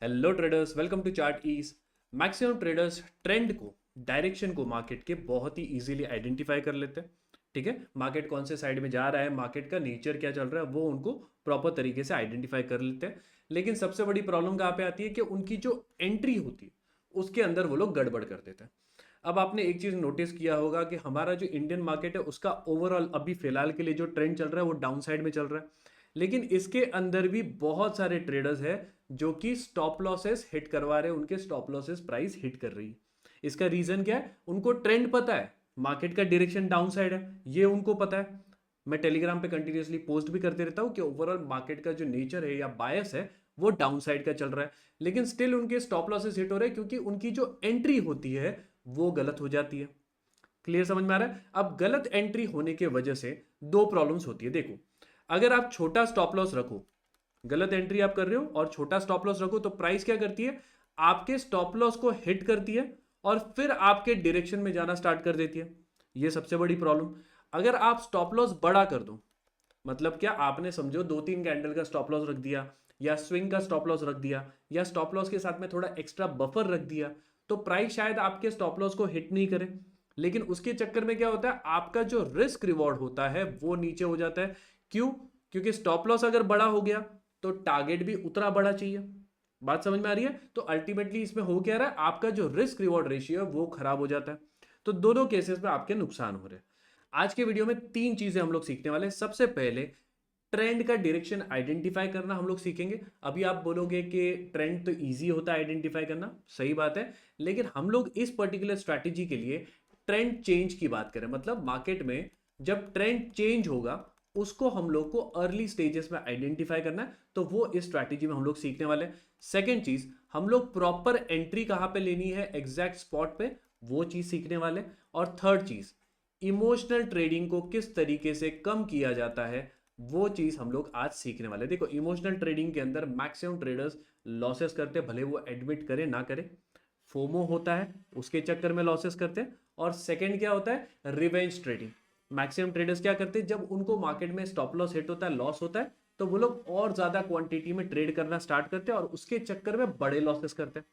Hello traders, welcome to Chart Ease. Maximum traders trend को, direction को market के बहुत ही इजीली आइडेंटिफाई कर लेते हैं। ठीक है, मार्केट कौन से साइड में जा रहा है, मार्केट का नेचर क्या चल रहा है, वो उनको प्रॉपर तरीके से आइडेंटिफाई कर लेते हैं। लेकिन सबसे बड़ी प्रॉब्लम कहाँ पे आती है कि उनकी जो एंट्री होती है उसके अंदर वो लोग गड़बड़ कर देते हैं। अब आपने एक चीज नोटिस किया होगा कि हमारा जो इंडियन मार्केट है उसका ओवरऑल अभी फिलहाल के लिए जो ट्रेंड चल रहा है वो डाउन साइड में चल रहा है। लेकिन इसके अंदर भी बहुत सारे ट्रेडर्स हैं जो कि स्टॉप लॉसेस हिट करवा रहे हैं, उनके स्टॉप लॉसेस प्राइस हिट कर रही है। इसका रीजन क्या है? उनको ट्रेंड पता है, मार्केट का डायरेक्शन डाउन साइड है, ये उनको पता है। मैं टेलीग्राम पे कंटिन्यूसली पोस्ट भी करते रहता हूं कि ओवरऑल मार्केट का जो नेचर है या बायस है वो डाउन साइड का चल रहा है। लेकिन स्टिल उनके स्टॉप लॉसेस हिट हो रहे हैं क्योंकि उनकी जो एंट्री होती है वो गलत हो जाती है। क्लियर समझ में आ रहा है? अब गलत एंट्री होने की वजह से दो प्रॉब्लम्स होती है। देखो, अगर आप छोटा स्टॉप लॉस रखो, गलत एंट्री आप कर रहे हो और छोटा स्टॉप लॉस रखो, तो प्राइस क्या करती है? आपके स्टॉप लॉस को हिट करती है और फिर आपके डायरेक्शन में जाना स्टार्ट कर देती है। ये सबसे बड़ी प्रॉब्लम। अगर आप स्टॉप लॉस बड़ा कर दो, मतलब क्या, आपने समझो दो तीन कैंडल का स्टॉप लॉस रख दिया या स्विंग का स्टॉप लॉस रख दिया या स्टॉप लॉस के साथ में थोड़ा एक्स्ट्रा बफर रख दिया, तो प्राइस शायद आपके स्टॉप लॉस को हिट नहीं करे। लेकिन उसके चक्कर में क्या होता है, आपका जो रिस्क रिवॉर्ड होता है वो नीचे हो जाता है। क्यों? क्योंकि स्टॉप लॉस अगर बड़ा हो गया तो टारगेट भी उतना बड़ा चाहिए। बात समझ में आ रही है? तो अल्टीमेटली इसमें हो क्या रहा है, आपका जो रिस्क रिवॉर्ड रेशियो है वो खराब हो जाता है। तो दोनों केसेस में आपके नुकसान हो रहे हैं। आज के वीडियो में तीन चीजें हम लोग सीखने वाले हैं। सबसे पहले ट्रेंड का डायरेक्शन आइडेंटिफाई करना हम लोग सीखेंगे। अभी आप बोलोगे कि ट्रेंड तो इजी होता है आइडेंटिफाई करना, सही बात है। लेकिन हम लोग इस पर्टिकुलर स्ट्रैटेजी के लिए ट्रेंड चेंज की बात करें, मतलब मार्केट में जब ट्रेंड चेंज होगा उसको हम लोग को अर्ली स्टेजेस में आइडेंटिफाई करना है, तो वो इस स्ट्रैटेजी में हम लोग सीखने वाले हैं। सेकेंड चीज, हम लोग प्रॉपर एंट्री कहां पे लेनी है एग्जैक्ट स्पॉट पे, वो चीज सीखने वाले। और थर्ड चीज, इमोशनल ट्रेडिंग को किस तरीके से कम किया जाता है, वो चीज हम लोग आज सीखने वाले हैं। देखो, इमोशनल ट्रेडिंग के अंदर मैक्सिमम ट्रेडर्स लॉसेस करते हैं, भले वो एडमिट करे ना करे। फोमो होता है, उसके चक्कर में लॉसेस करते हैं। और सेकंड क्या होता है, रिवेंज ट्रेडिंग। मैक्सिमम ट्रेडर्स क्या करते हैं, जब उनको मार्केट में स्टॉप लॉस हिट होता है, लॉस होता है, तो वो लोग और ज्यादा क्वांटिटी में ट्रेड करना स्टार्ट करते हैं और उसके चक्कर में बड़े लॉसेस करते हैं।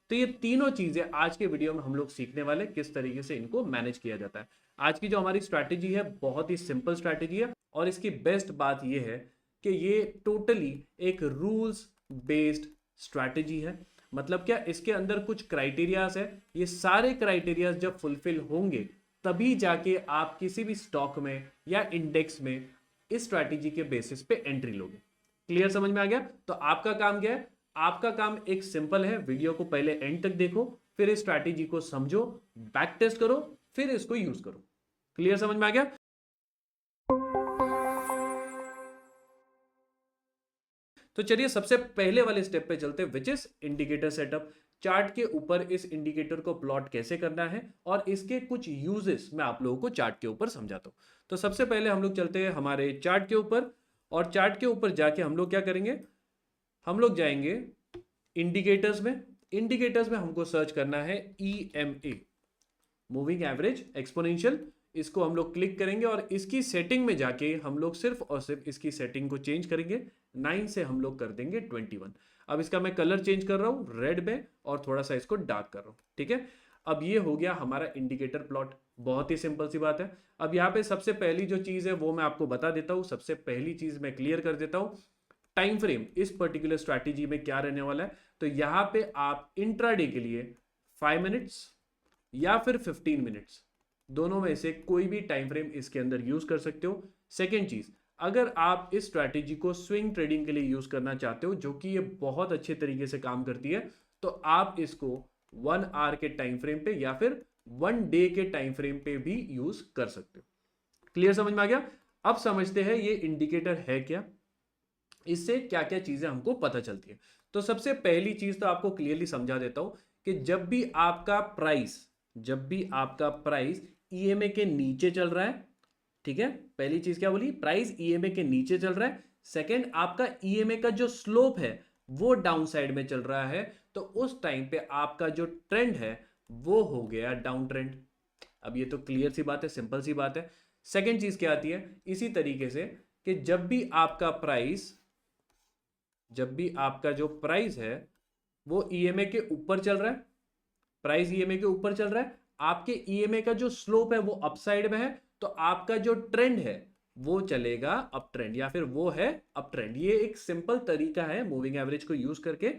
तो ये तीनों चीजें आज के वीडियो में हम लोग सीखने वाले, किस तरीके से इनको मैनेज किया जाता है। आज की जो हमारी स्ट्रैटेजी है बहुत ही सिंपल स्ट्रैटेजी है और इसकी बेस्ट बात यह है कि ये टोटली एक रूल्स बेस्ड स्ट्रैटेजी है। मतलब क्या, इसके अंदर कुछ क्राइटेरियाज है, ये सारे क्राइटेरियाज जब फुलफिल होंगे तभी जाके आप किसी भी स्टॉक में या इंडेक्स में इस स्ट्रैटेजी के बेसिस पे एंट्री लोगे। क्लियर समझ में आ गया? तो आपका काम क्या है? आपका काम एक सिंपल है, वीडियो को पहले एंड तक देखो, फिर इस स्ट्रैटेजी को समझो, बैक टेस्ट करो, फिर इसको यूज करो। क्लियर समझ में आ गया? तो चलिए सबसे पहले वाले स्टेप पे चलते हैं, which is indicator setup. Chart के ऊपर इस इंडिकेटर को प्लॉट कैसे करना है और इसके कुछ यूजेस मैं आप लोगों को चार्ट के ऊपर समझाता हूं। तो सबसे पहले हम लोग चलते हैं हमारे चार्ट के ऊपर और चार्ट के ऊपर जाके हम लोग क्या करेंगे, हम लोग जाएंगे इंडिकेटर्स में। इंडिकेटर्स में हमको सर्च करना है EMA, मूविंग एवरेज एक्सपोनेंशियल। इसको हम लोग क्लिक करेंगे और इसकी सेटिंग में जाके हम लोग सिर्फ और सिर्फ इसकी सेटिंग को चेंज करेंगे। 9 से हम लोग कर देंगे 21। अब इसका मैं कलर चेंज कर रहा हूं रेड में और थोड़ा सा इसको डार्क कर रहा हूं। ठीक है, अब ये हो गया हमारा इंडिकेटर प्लॉट। बहुत ही सिंपल सी बात है। अब यहाँ पे सबसे पहली जो चीज है वो मैं आपको बता देता हूं। सबसे पहली चीज मैं क्लियर कर देता हूं, टाइम फ्रेम इस पर्टिकुलर स्ट्रैटेजी में क्या रहने वाला है। तो यहां पे आप इंट्राडे के लिए 5 मिनट्स या फिर 15 मिनट्स, दोनों में से कोई भी टाइम फ्रेम इसके अंदर यूज कर सकते हो। सेकेंड चीज, अगर आप इस स्ट्रैटेजी को स्विंग ट्रेडिंग के लिए यूज करना चाहते हो, जो कि ये बहुत अच्छे तरीके से काम करती है, तो आप इसको 1 आवर के टाइम फ्रेम पे या फिर 1 डे के टाइम फ्रेम पे भी यूज कर सकते हो। क्लियर समझ में आ गया? अब समझते हैं ये इंडिकेटर है क्या, इससे क्या क्या चीजें हमको पता चलती है। तो सबसे पहली चीज तो आपको क्लियरली समझा देता हूं कि जब भी आपका प्राइस ईएमए के नीचे चल रहा है, ठीक है, पहली चीज क्या बोली, प्राइस ईएमए के नीचे चल रहा है। सेकंड, आपका ईएमए का जो स्लोप है वो डाउन साइड में चल रहा है, तो उस टाइम पे आपका जो ट्रेंड है वो हो गया डाउन ट्रेंड। अब ये तो क्लियर सी बात है, सिंपल सी बात है। सेकंड चीज क्या आती है, इसी तरीके से कि जब भी आपका जो प्राइस है वो ईएमए के ऊपर चल रहा है, प्राइस ईएमए के ऊपर चल रहा है, आपके ईएमए का जो स्लोप है वो अपसाइड में है, तो आपका जो ट्रेंड है वो चलेगा अप ट्रेंड, या फिर वो है अप ट्रेंड। ये एक सिंपल तरीका है मूविंग एवरेज को यूज करके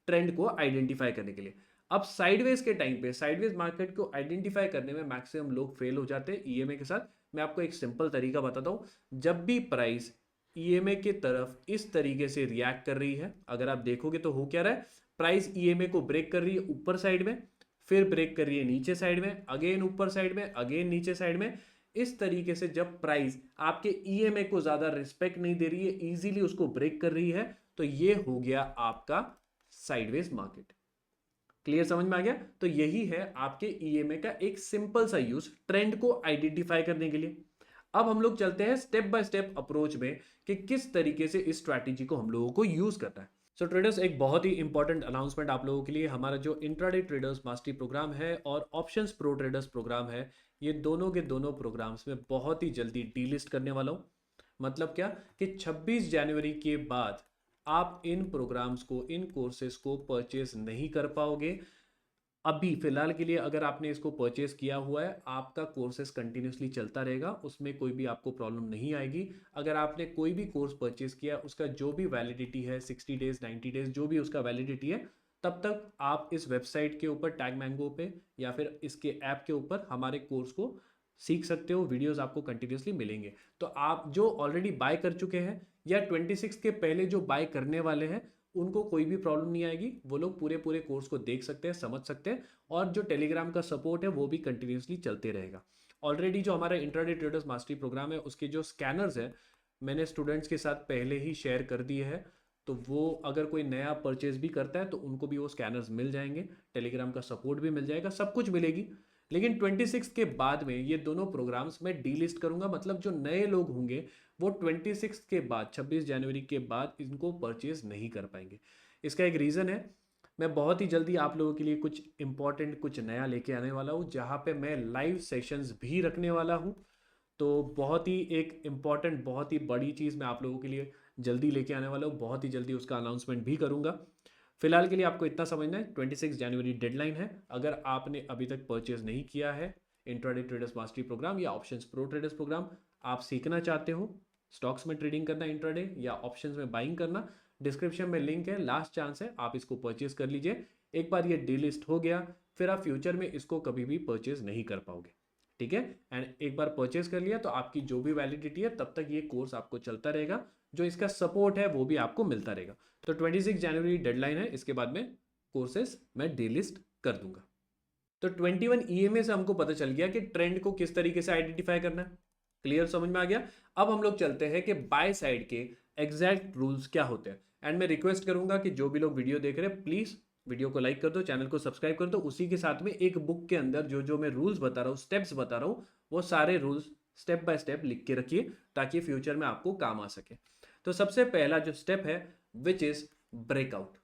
ट्रेंड को आइडेंटिफाई करने के लिए। अब साइडवेज के टाइम पे साइडवेज मार्केट को आइडेंटिफाई करने में मैक्सिमम लोग फेल हो जाते हैं ईएमए के साथ। मैं आपको एक सिंपल तरीका बताता हूं। जब भी प्राइस ईएमए की तरफ इस तरीके से रिएक्ट कर रही है, अगर आप देखोगे तो हो क्या रहा है, प्राइस ईएमए को ब्रेक कर रही है ऊपर साइड में, फिर ब्रेक कर रही है नीचे साइड में, अगेन ऊपर साइड में, अगेन नीचे साइड में। इस तरीके से जब प्राइस आपके ईएमए को ज्यादा रिस्पेक्ट नहीं दे रही है, इजीली उसको ब्रेक कर रही है, तो ये हो गया आपका साइडवेज मार्केट। क्लियर, समझ में आ गया? तो यही है आपके ईएमए का एक सिंपल सा यूज ट्रेंड को आइडेंटिफाई करने के लिए। अब हम लोग चलते हैं स्टेप बाय स्टेप अप्रोच में कि किस तरीके से इस स्ट्रैटेजी को हम लोगों को यूज करना है। सो ट्रेडर्स, एक बहुत ही इंपॉर्टेंट अनाउंसमेंट आप लोगों के लिए, हमारा जो इंट्राडे ट्रेडर्स मास्टरी प्रोग्राम है और ऑप्शंस प्रो ट्रेडर्स प्रोग्राम है, ये दोनों के दोनों प्रोग्राम्स में बहुत ही जल्दी डीलिस्ट करने वाला हूँ। मतलब क्या कि 26 जनवरी के बाद आप इन प्रोग्राम्स को, इन कोर्सेज को परचेज नहीं कर पाओगे। अभी फिलहाल के लिए अगर आपने इसको परचेस किया हुआ है, आपका कोर्सेस कंटिन्यूसली चलता रहेगा, उसमें कोई भी आपको प्रॉब्लम नहीं आएगी। अगर आपने कोई भी कोर्स परचेस किया, उसका जो भी वैलिडिटी है 60 डेज 90 डेज जो भी उसका वैलिडिटी है, तब तक आप इस वेबसाइट के ऊपर टैग मैंगो पे या फिर इसके ऐप के ऊपर हमारे कोर्स को सीख सकते हो। वीडियोस आपको कंटिन्यूसली मिलेंगे। तो आप जो ऑलरेडी बाय कर चुके हैं या 26 के पहले जो बाय करने वाले हैं, उनको कोई भी प्रॉब्लम नहीं आएगी। वो लोग पूरे पूरे कोर्स को देख सकते हैं, समझ सकते हैं, और जो टेलीग्राम का सपोर्ट है वो भी कंटिन्यूसली चलते रहेगा। ऑलरेडी जो हमारा इंट्राडे ट्रेडर्स मास्टरी प्रोग्राम है, उसके जो स्कैनर्स है मैंने स्टूडेंट्स के साथ पहले ही शेयर कर दिए हैं, तो वो अगर कोई नया परचेज भी करता है तो उनको भी वो स्कैनर्स मिल जाएंगे, टेलीग्राम का सपोर्ट भी मिल जाएगा, सब कुछ मिलेगी। लेकिन 26 के बाद में ये दोनों प्रोग्राम्स मैं डीलिस्ट करूंगा। मतलब जो नए लोग होंगे वो 26 के बाद, 26 जनवरी के बाद इनको परचेज नहीं कर पाएंगे। इसका एक रीज़न है, मैं बहुत ही जल्दी आप लोगों के लिए कुछ इंपॉर्टेंट, कुछ नया लेके आने वाला हूँ, जहाँ पे मैं लाइव सेशंस भी रखने वाला हूँ। तो बहुत ही एक इम्पॉर्टेंट, बहुत ही बड़ी चीज़ मैं आप लोगों के लिए जल्दी लेके आने वाला हूँ, बहुत ही जल्दी उसका अनाउंसमेंट भी करूँगा। फिलहाल के लिए आपको इतना समझना है, 26 जनवरी डेडलाइन है। अगर आपने अभी तक परचेज नहीं किया है इंट्राडे ट्रेडर्स मास्टरी प्रोग्राम या ऑप्शंस प्रो ट्रेडर्स प्रोग्राम, आप सीखना चाहते हो स्टॉक्स में ट्रेडिंग करना इंट्राडे या ऑप्शंस में बाइंग करना, डिस्क्रिप्शन में लिंक है, लास्ट चांस है, आप इसको परचेज कर लीजिए। एक बार ये डीलिस्ट हो गया, फिर आप फ्यूचर में इसको कभी भी परचेज नहीं कर पाओगे, ठीक है? एंड एक बार परचेज कर लिया तो आपकी जो भी वैलिडिटी है तब तक ये कोर्स आपको चलता रहेगा, जो इसका सपोर्ट है वो भी आपको मिलता रहेगा। तो 26 जनवरी डेडलाइन है, इसके बाद में कोर्सेज मैं डीलिस्ट कर दूंगा। तो 21 ईएमए से हमको पता चल गया कि ट्रेंड को किस तरीके से आइडेंटिफाई करना है। क्लियर, समझ में आ गया? अब हम लोग चलते हैं कि बाय साइड के एग्जैक्ट रूल्स क्या होते हैं। एंड मैं रिक्वेस्ट करूंगा कि जो भी लोग वीडियो देख रहे हैं, प्लीज वीडियो को लाइक कर दो, चैनल को सब्सक्राइब कर दो। उसी के साथ में एक बुक के अंदर जो जो मैं रूल्स बता रहा हूँ, स्टेप्स बता रहा हूँ, वो सारे रूल्स स्टेप बाय स्टेप लिख के रखिए, ताकि फ्यूचर में आपको काम आ सके। तो सबसे पहला जो स्टेप है, विच इज ब्रेकआउट।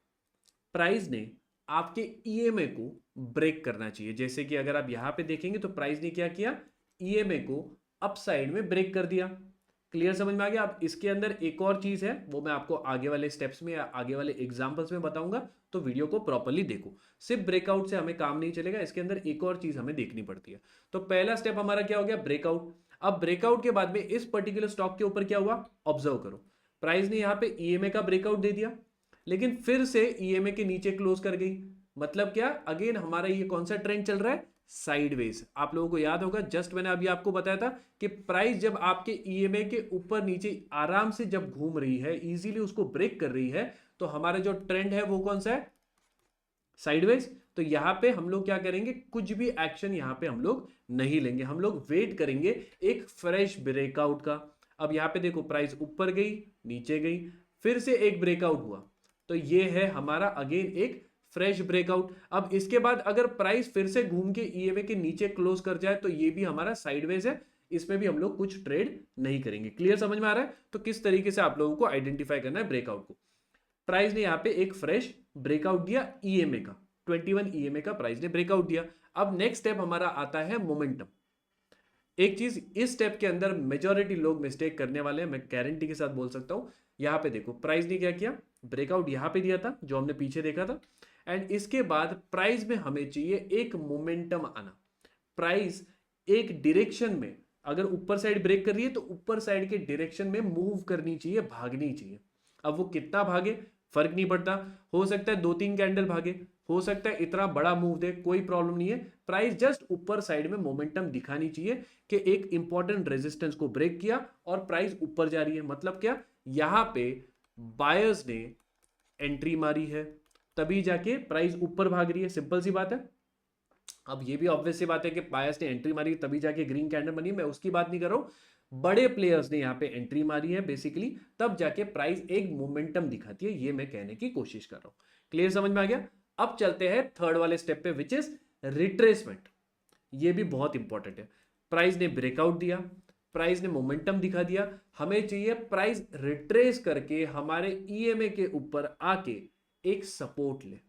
प्राइस ने आपके ईएमए को ब्रेक करना चाहिए। जैसे कि अगर आप यहां पे देखेंगे तो प्राइस ने क्या किया, ईएमए को अपसाइड में ब्रेक कर दिया। क्लियर, समझ में आ गया? अब इसके अंदर एक और चीज है, वो मैं आपको आगे वाले स्टेप्स में या आगे वाले एग्जांपल्स में बताऊंगा, तो वीडियो को प्रॉपर्ली देखो। सिर्फ ब्रेकआउट से हमें काम नहीं चलेगा, इसके अंदर एक और चीज हमें देखनी पड़ती है। तो पहला स्टेप हमारा क्या हो गया, ब्रेकआउट। अब ब्रेकआउट के बाद में इस पर्टिकुलर स्टॉक के ऊपर क्या हुआ, ऑब्जर्व करो। प्राइस ने यहां पे ईएमए का ब्रेकआउट दे दिया, लेकिन फिर से ईएमए के नीचे क्लोज कर गई। मतलब क्या, अगेन हमारा ये कौन सा ट्रेंड चल रहा है, साइडवेज। आप लोगों को याद होगा, जस्ट मैंने अभी आपको बताया था कि प्राइस जब आपके ईएमए के ऊपर नीचे आराम से जब घूम रही है, इजीली उसको ब्रेक कर रही है, तो हमारा जो ट्रेंड है वो कौन सा है, साइडवेज। तो यहां पे हम लोग क्या करेंगे, कुछ भी एक्शन यहां पे हम लोग नहीं लेंगे, हम लोग वेट करेंगे एक फ्रेश ब्रेकआउट का। अब यहां पे देखो, प्राइस ऊपर गई, नीचे गई, फिर से एक ब्रेकआउट हुआ, तो ये है हमारा अगेन एक फ्रेश ब्रेकआउट। अब इसके बाद अगर प्राइस फिर से घूम के ईएमए के नीचे क्लोज कर जाए, तो ये भी हमारा साइडवेज है, इसमें भी हम लोग कुछ ट्रेड नहीं करेंगे। क्लियर, समझ में आ रहा है? तो किस तरीके से आप लोगों को आइडेंटिफाई करना है ब्रेकआउट को। प्राइस ने यहां पे एक फ्रेश ब्रेकआउट दिया ईएमए का, 21 ईएमए का प्राइस ने ब्रेकआउट दिया। अब नेक्स्ट स्टेप हमारा आता है मोमेंटम। एक चीज इस स्टेप के अंदर मेजॉरिटी लोग मिस्टेक करने वाले हैं, मैं गारंटी के साथ बोल सकता हूं। यहां पे देखो, प्राइस ने क्या किया, ब्रेकआउट यहां पे दिया था जो हमने पीछे देखा था, एंड इसके बाद प्राइस में हमें चाहिए एक मोमेंटम आना। प्राइस एक डायरेक्शन में अगर ऊपर साइड ब्रेक कर रही है तो ऊपर साइड के डायरेक्शन में मूव करनी चाहिए, भागनी चाहिए। अब वो कितना भागे फर्क नहीं पड़ता, हो सकता है 2-3 कैंडल भागे, हो सकता है इतना बड़ा मूव दे, कोई प्रॉब्लम नहीं है। प्राइस जस्ट ऊपर साइड में मोमेंटम दिखानी चाहिए कि एक इंपॉर्टेंट रेजिस्टेंस को ब्रेक किया और प्राइस ऊपर जा रही है। मतलब क्या, यहां पे बायर्स ने एंट्री मारी है तभी जाके प्राइस ऊपर भाग रही है, सिंपल सी बात है। अब ये भी ऑब्वियस सी बात है कि बायर्स ने एंट्री मारी तभी जाके ग्रीन कैंडल बनी है, मैं उसकी बात नहीं कर रहा हूं। बड़े प्लेयर्स ने यहां पे एंट्री मारी है बेसिकली, तब जाके प्राइस एक मोमेंटम दिखाती है, ये मैं कहने की कोशिश कर रहा हूं। क्लियर, समझ में आ गया। अब चलते हैं थर्ड वाले स्टेप पे, विच इज रिट्रेसमेंट। ये भी बहुत इंपॉर्टेंट है। प्राइस ने ब्रेकआउट दिया, प्राइस ने मोमेंटम दिखा दिया, हमें चाहिए प्राइस रिट्रेस करके हमारे ईएमए के ऊपर आके एक सपोर्ट ले।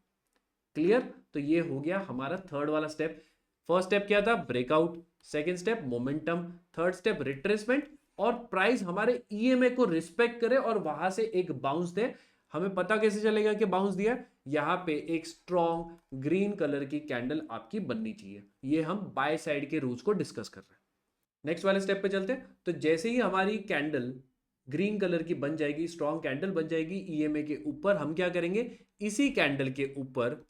क्लियर, तो ये हो गया हमारा थर्ड वाला स्टेप। फर्स्ट स्टेप क्या था, breakout, second step momentum, third step retracement, और प्राइस हमारे ईएमए को रिस्पेक्ट करे और वहां से एक बाउंस दे। हमें पता कैसे चलेगा कि बाउंस दिया, यहां पे एक स्ट्रॉन्ग ग्रीन कलर की कैंडल आपकी बननी चाहिए। ये हम बाय साइड के रूल्स को डिस्कस कर रहे हैं। नेक्स्ट वाले स्टेप पे चलते हैं। तो जैसे ही हमारी कैंडल ग्रीन कलर की बन जाएगी, स्ट्रॉन्ग कैंडल बन जाएगी ईएमए के ऊपर, हम क्या करेंगे, इसी कैंडल के ऊपर,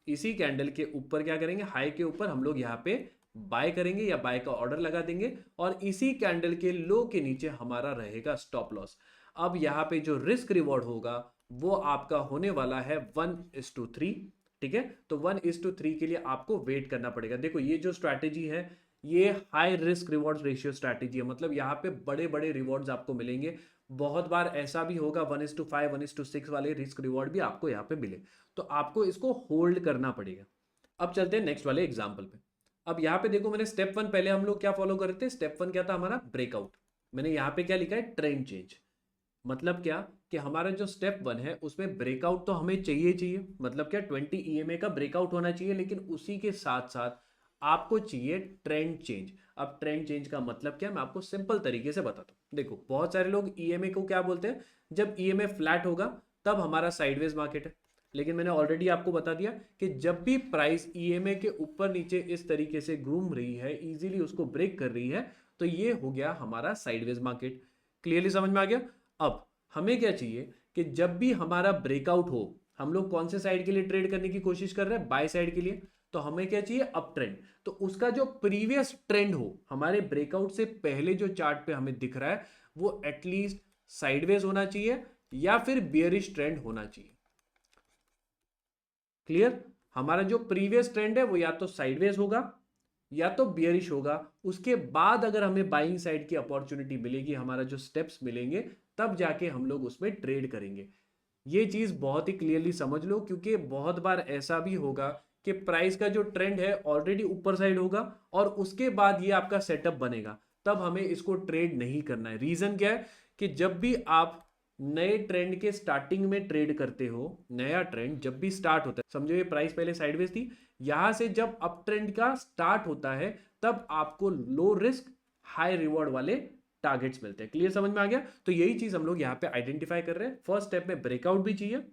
इसी कैंडल के ऊपर क्या करेंगे, हाई के ऊपर हम लोग यहाँ पे बाय करेंगे या बाय का ऑर्डर लगा देंगे, और इसी कैंडल के लो के नीचे हमारा रहेगा स्टॉप लॉस। अब यहाँ पे जो रिस्क रिवॉर्ड होगा वो आपका होने वाला है 1:3। ठीक है, तो 1:3 के लिए आपको वेट करना पड़ेगा। देखो ये जो स्ट्रैटेजी है ये high risk reward ratio strategy है, मतलब यहाँ पे बड़े बड़े रिवॉर्ड्स आपको मिलेंगे। बहुत बार ऐसा भी होगा 1:5 1:6 वाले रिस्क रिवॉर्ड भी आपको यहाँ पे मिले, तो आपको इसको होल्ड करना पड़ेगा। अब चलते हैं नेक्स्ट वाले एग्जांपल पे। अब यहाँ पे देखो मैंने स्टेप 1 पहले हम लोग क्या फॉलो कर रहे थे, स्टेप 1 क्या था हमारा, ब्रेकआउट। मैंने यहाँ पे क्या लिखा है, ट्रेंड चेंज। मतलब क्या कि हमारा जो स्टेप 1 है उसमें ब्रेकआउट तो हमें चाहिए, मतलब क्या 20 ईएमए का ब्रेकआउट होना चाहिए, लेकिन उसी के साथ साथ आपको चाहिए ट्रेंड चेंज। अब ट्रेंड चेंज का मतलब क्या, मैं आपको सिंपल तरीके से बताता हूं। देखो बहुत सारे लोग ईएमए को क्या बोलते हैं, जब ईएमए फ्लैट होगा तब हमारा साइडवेज मार्केट है। लेकिन मैंने ऑलरेडी आपको बता दिया कि जब भी प्राइस ईएमए के ऊपर नीचे इस तरीके से घूम रही है, इजीली उसको ब्रेक कर रही है, तो ये हो गया हमारा साइडवेज मार्केट। क्लियरली समझ में आ गया। अब हमें क्या चाहिए कि जब भी हमारा ब्रेकआउट हो, हम लोग कौन से साइड के लिए ट्रेड करने की कोशिश कर रहे हैं, बाय साइड के लिए। तो हमें क्या चाहिए, अप ट्रेंड। तो उसका जो प्रीवियस ट्रेंड हो, हमारे ब्रेकआउट से पहले जो चार्ट पे हमें दिख रहा है वो एटलीस्ट साइडवेज होना चाहिए या फिर बियरिश ट्रेंड होना चाहिए। क्लियर, हमारा जो प्रीवियस ट्रेंड है वो या तो साइडवेज होगा या तो बियरिश होगा। उसके बाद अगर हमें बाइंग साइड की अपॉर्चुनिटी मिलेगी, हमारा जो स्टेप्स मिलेंगे, तब जाके हम लोग उसमें ट्रेड करेंगे। ये चीज बहुत ही क्लियरली समझ लो, क्योंकि बहुत बार ऐसा भी होगा कि प्राइस का जो ट्रेंड है ऑलरेडी ऊपर साइड होगा और उसके बाद ये आपका सेटअप बनेगा, तब हमें इसको ट्रेड नहीं करना है। रीजन क्या है कि जब भी आप नए ट्रेंड के स्टार्टिंग में ट्रेड करते हो, नया ट्रेंड जब भी स्टार्ट होता है, समझो ये प्राइस पहले साइडवेज थी, यहां से जब अप ट्रेंड का स्टार्ट होता है तब आपको लो रिस्क हाई रिवॉर्ड वाले टारगेट्स मिलते हैं। क्लियर, समझ में आ गया। तो यही चीज हम लोग यहाँ पे आइडेंटिफाई कर रहे हैं। फर्स्ट स्टेप में ब्रेकआउट भी चाहिए,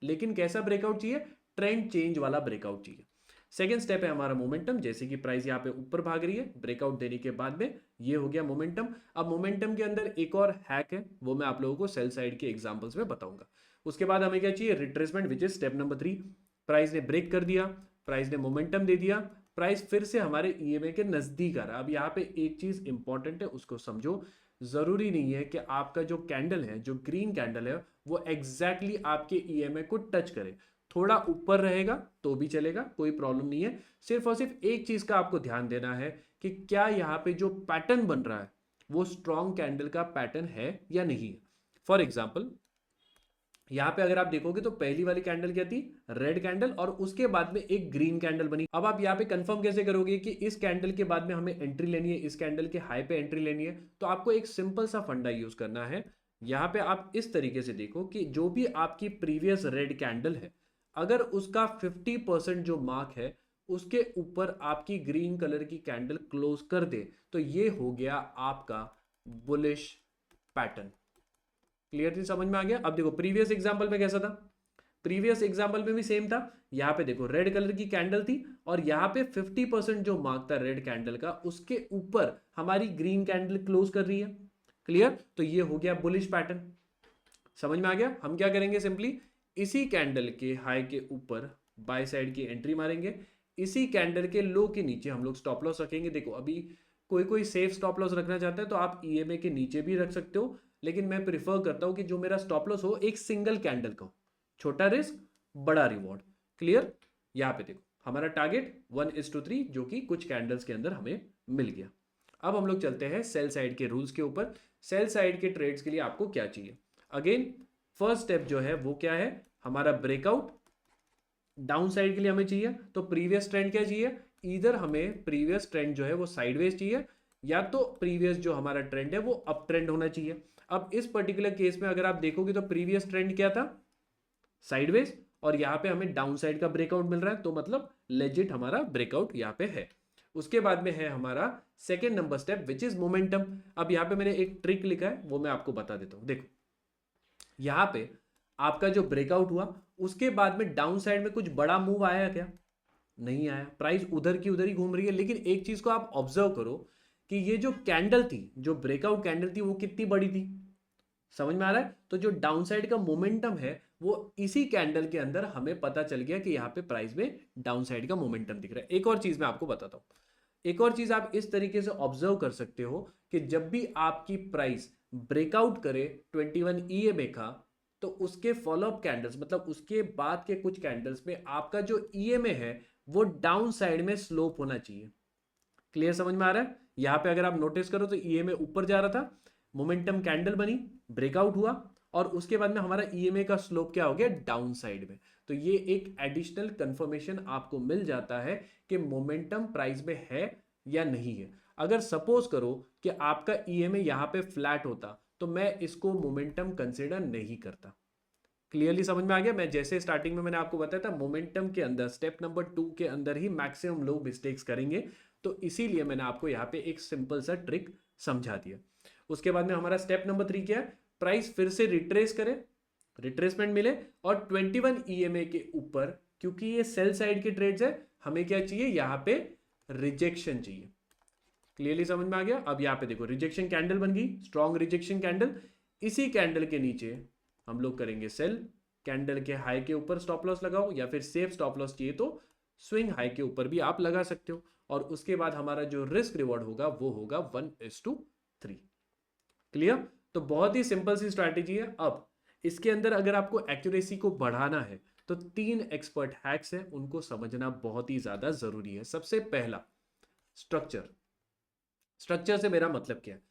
लेकिन कैसा ब्रेकआउट चाहिए, ट्रेंड चेंज वाला ब्रेकआउट चाहिए। सेकेंड स्टेप है हमारा मोमेंटम, जैसे कि प्राइस यहाँ पे ऊपर भाग रही है ब्रेकआउट देने के बाद में, ये हो गया मोमेंटम। अब मोमेंटम के अंदर एक और हैक है, वो मैं आप लोगों को सेल साइड के एग्जांपल्स में बताऊंगा। उसके बाद हमें क्या चाहिए, retracement, which is step number 3। Price ने ब्रेक कर दिया, प्राइस ने मोमेंटम दे दिया, प्राइस फिर से हमारे ईएमए के नजदीक आ रहा है। अब यहाँ पे एक चीज इंपॉर्टेंट है, उसको समझो। जरूरी नहीं है कि आपका जो कैंडल है, जो ग्रीन कैंडल है, वो एग्जैक्टली आपके ईएमए को टच करे। थोड़ा ऊपर रहेगा तो भी चलेगा, कोई प्रॉब्लम नहीं है। सिर्फ और सिर्फ एक चीज का आपको ध्यान देना है कि क्या यहाँ पे जो पैटर्न बन रहा है वो स्ट्रॉन्ग कैंडल का पैटर्न है या नहीं है। फॉर एग्जाम्पल यहाँ पे अगर आप देखोगे तो पहली वाली कैंडल क्या थी, रेड कैंडल, और उसके बाद में एक ग्रीन कैंडल बनी। अब आप यहाँ पे कंफर्म कैसे करोगे कि इस कैंडल के बाद में हमें एंट्री लेनी है, इस कैंडल के हाई पे एंट्री लेनी है। तो आपको एक सिंपल सा फंडा यूज करना है। यहाँ पे आप इस तरीके से देखो कि जो भी आपकी प्रीवियस रेड कैंडल है, अगर उसका 50% जो मार्क है उसके ऊपर आपकी ग्रीन कलर की कैंडल क्लोज कर दे, तो ये हो गया आपका बुलिश पैटर्न। क्लियरली समझ में आ गया। अब देखो प्रीवियस एग्जांपल में कैसा था, प्रीवियस एग्जाम्पल में भी सेम था। यहाँ पे देखो रेड कलर की कैंडल थी और यहाँ पे 50% जो मार्क था रेड कैंडल का, उसके ऊपर हमारी ग्रीन कैंडल क्लोज कर रही है। क्लियर? तो ये हो गया बुलिश पैटर्न। समझ में आ गया? हम क्या करेंगे, सिंपली इसी कैंडल के हाई के ऊपर बाय साइड की एंट्री मारेंगे, इसी कैंडल के लो के नीचे हम लोग स्टॉप लॉस रखेंगे। देखो अभी कोई कोई सेफ स्टॉप लॉस रखना चाहता है तो आप ईएमए के नीचे भी रख सकते हो, लेकिन मैं प्रिफर करता हूं कि जो मेरा स्टॉप लॉस हो एक सिंगल कैंडल का हो, छोटा रिस्क बड़ा रिवॉर्ड। क्लियर? यहाँ पे देखो हमारा टारगेट 1:3 जो कि कुछ कैंडल्स के अंदर हमें मिल गया। अब हम लोग चलते हैं सेल साइड के रूल्स के ऊपर। सेल साइड के ट्रेड्स के लिए आपको क्या चाहिए? अगेन फर्स्ट स्टेप जो है वो क्या है, हमारा ब्रेकआउट डाउन साइड के लिए हमें चाहिए। तो प्रीवियस ट्रेंड क्या चाहिए? इधर हमें प्रीवियस ट्रेंड जो है वो साइडवेज चाहिए, या तो प्रीवियस जो हमारा ट्रेंड है वो अप ट्रेंड होना चाहिए। अब इस पर्टिकुलर केस में अगर आप देखोगे तो प्रीवियस ट्रेंड क्या था? साइडवेज, और यहाँ पे हमें डाउन साइड का ब्रेकआउट मिल रहा है, तो मतलब लेजिट हमारा ब्रेकआउट यहाँ पे है। उसके बाद में है हमारा second number step which is momentum. अब यहाँ पे मैंने एक ट्रिक लिखा है वो मैं आपको बता देता हूँ। देखो यहाँ पे आपका जो ब्रेकआउट हुआ उसके बाद में डाउन साइड में कुछ बड़ा मूव आया क्या? नहीं आया, प्राइस उधर की उधर ही घूम रही है। लेकिन एक चीज को आप ऑब्जर्व करो कि ये जो कैंडल थी, जो ब्रेकआउट कैंडल थी, वो कितनी बड़ी थी? समझ में आ रहा है? तो जो डाउन साइड का मोमेंटम है वो इसी कैंडल के अंदर हमें पता चल गया कि यहाँ पे प्राइस में डाउन साइड का मोमेंटम दिख रहा है। एक और चीज मैं आपको बताता हूँ, एक और चीज आप इस तरीके से ऑब्जर्व कर सकते हो कि जब भी आपकी प्राइस ब्रेकआउट करे 21 ईएमए का, तो उसके फॉलोअप कैंडल्स मतलब उसके बाद के कुछ कैंडल्स में आपका जो ईएमए है वो डाउन साइड में स्लोप होना चाहिए। क्लियर? समझ में आ रहा है? यहां पे अगर आप नोटिस करो तो ईएमए ऊपर जा रहा था, मोमेंटम कैंडल बनी, ब्रेकआउट हुआ, और उसके बाद में हमारा ईएमए का स्लोप क्या हो गया? डाउन साइड में। तो ये एक एडिशनल कंफर्मेशन आपको मिल जाता है कि मोमेंटम प्राइस में है या नहीं है। अगर सपोज करो कि आपका ईएमए यहां पे फ्लैट होता तो मैं इसको मोमेंटम कंसिडर नहीं करता। क्लियरली समझ में आ गया? मैं जैसे स्टार्टिंग में मैंने आपको बताया था, मोमेंटम के अंदर स्टेप नंबर 2 के अंदर ही मैक्सिमम लोग मिस्टेक्स करेंगे, तो इसीलिए मैंने आपको यहाँ पे एक सिंपल सा ट्रिक समझा दिया। उसके बाद में हमारा स्टेप नंबर 3 क्या है? प्राइस फिर से रिट्रेस करे, रिट्रेसमेंट मिले, और 21 ईएमए के ऊपर, क्योंकि ये सेल साइड के ट्रेड्स है, हमें क्या चाहिए? यहाँ पे रिजेक्शन चाहिए। क्लियरली समझ में आ गया? अब यहाँ पे देखो रिजेक्शन कैंडल बन गई, स्ट्रॉन्ग रिजेक्शन कैंडल। इसी कैंडल के नीचे हम लोग करेंगे सेल, कैंडल के हाई के ऊपर स्टॉप लॉस लगाओ, या फिर सेफ स्टॉप लॉस चाहिए तो स्विंग हाई के ऊपर भी आप लगा सकते हो। और उसके बाद हमारा जो रिस्क रिवॉर्ड होगा वो होगा 1:3। क्लियर? तो बहुत ही सिंपल सी स्ट्रैटेजी है। अब इसके अंदर अगर आपको एक्यूरेसी को बढ़ाना है तो 3 एक्सपर्ट हैक्स हैं, उनको समझना बहुत ही ज्यादा जरूरी है। सबसे पहला, स्ट्रक्चर। स्ट्रक्चर से मेरा मतलब क्या है?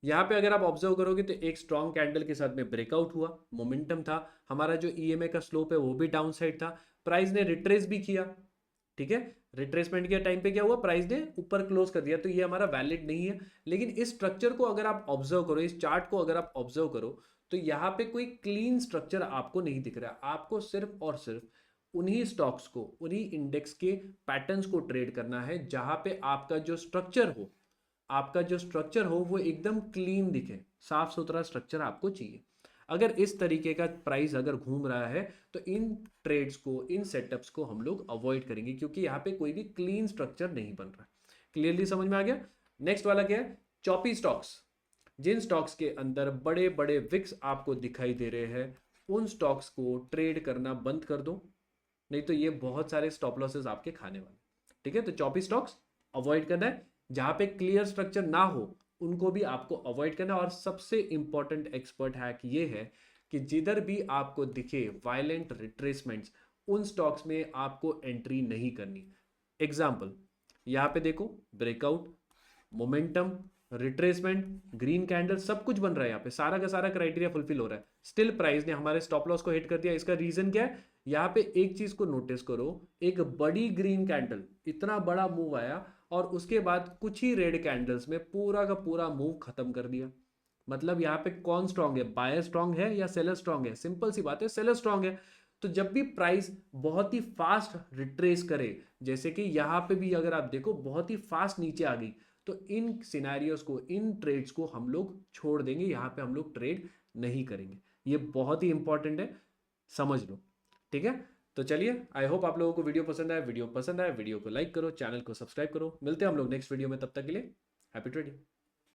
यहाँ पे अगर आप ऑब्जर्व करोगे तो एक स्ट्रॉन्ग कैंडल के साथ में ब्रेकआउट हुआ, मोमेंटम था, हमारा जो ईएमए का स्लोप है वो भी डाउन साइड था, प्राइस ने रिट्रेस भी किया। ठीक है, रिट्रेसमेंट के टाइम पे क्या हुआ? प्राइस ने ऊपर क्लोज कर दिया, तो ये हमारा वैलिड नहीं है। लेकिन इस स्ट्रक्चर को अगर आप ऑब्जर्व करो, इस चार्ट को अगर आप ऑब्जर्व करो, तो यहाँ पे कोई क्लीन स्ट्रक्चर आपको नहीं दिख रहा। आपको सिर्फ और सिर्फ उन्हीं स्टॉक्स को, उन्हीं इंडेक्स के पैटर्न्स को ट्रेड करना है जहां पे आपका जो स्ट्रक्चर हो, आपका जो स्ट्रक्चर हो वो एकदम क्लीन दिखे, साफ सुथरा स्ट्रक्चर आपको चाहिए। अगर इस तरीके का प्राइस अगर घूम रहा है तो इन ट्रेड्स को, इन सेटअप्स को हम लोग अवॉइड करेंगे, क्योंकि यहाँ पे कोई भी क्लीन स्ट्रक्चर नहीं बन रहा। क्लियरली समझ में आ गया? नेक्स्ट वाला क्या है? Choppy stocks. जिन स्टॉक्स के अंदर बड़े बड़े विक्स आपको दिखाई दे रहे हैं, उन स्टॉक्स को ट्रेड करना बंद कर दो, नहीं तो ये बहुत सारे स्टॉप लॉसेस आपके खाने वाले। ठीक है, तो चॉपी स्टॉक्स अवॉइड करना है। जहां पे क्लियर स्ट्रक्चर ना हो उनको भी आपको अवॉइड करना है। और सबसे इंपॉर्टेंट एक्सपर्ट हैक ये है कि जिधर भी आपको दिखे वायलेंट रिट्रेसमेंट्स, उन स्टॉक्स में आपको एंट्री नहीं करनी। एग्जाम्पल, यहाँ पे देखो breakout, momentum, retracement, green candle, सब कुछ बन रहा है, यहाँ पे सारा का सारा क्राइटेरिया फुलफिल हो रहा है, स्टिल प्राइस ने हमारे स्टॉप लॉस को हिट कर दिया। इसका रीजन क्या है? यहाँ पे एक चीज को नोटिस करो, एक बड़ी ग्रीन कैंडल, इतना बड़ा मूव आया, और उसके बाद कुछ ही रेड कैंडल्स में पूरा का पूरा मूव खत्म कर दिया। मतलब यहाँ पे कौन स्ट्रांग है? बायर स्ट्रांग है या सेलर स्ट्रांग है? सिंपल सी बात है, सेलर स्ट्रांग है। तो जब भी प्राइस बहुत ही फास्ट रिट्रेस करे, जैसे कि यहाँ पे भी अगर आप देखो बहुत ही फास्ट नीचे आ गई, तो इन सिनेरियोस को, इन ट्रेड्स को हम लोग छोड़ देंगे, यहाँ पे हम लोग ट्रेड नहीं करेंगे। ये बहुत ही इंपॉर्टेंट है, समझ लो। ठीक है, तो चलिए, आई होप आप लोगों को वीडियो पसंद आया, वीडियो को लाइक करो, चैनल को सब्सक्राइब करो, मिलते हैं हम लोग नेक्स्ट वीडियो में, तब तक के लिए हैप्पी ट्रेडिंग।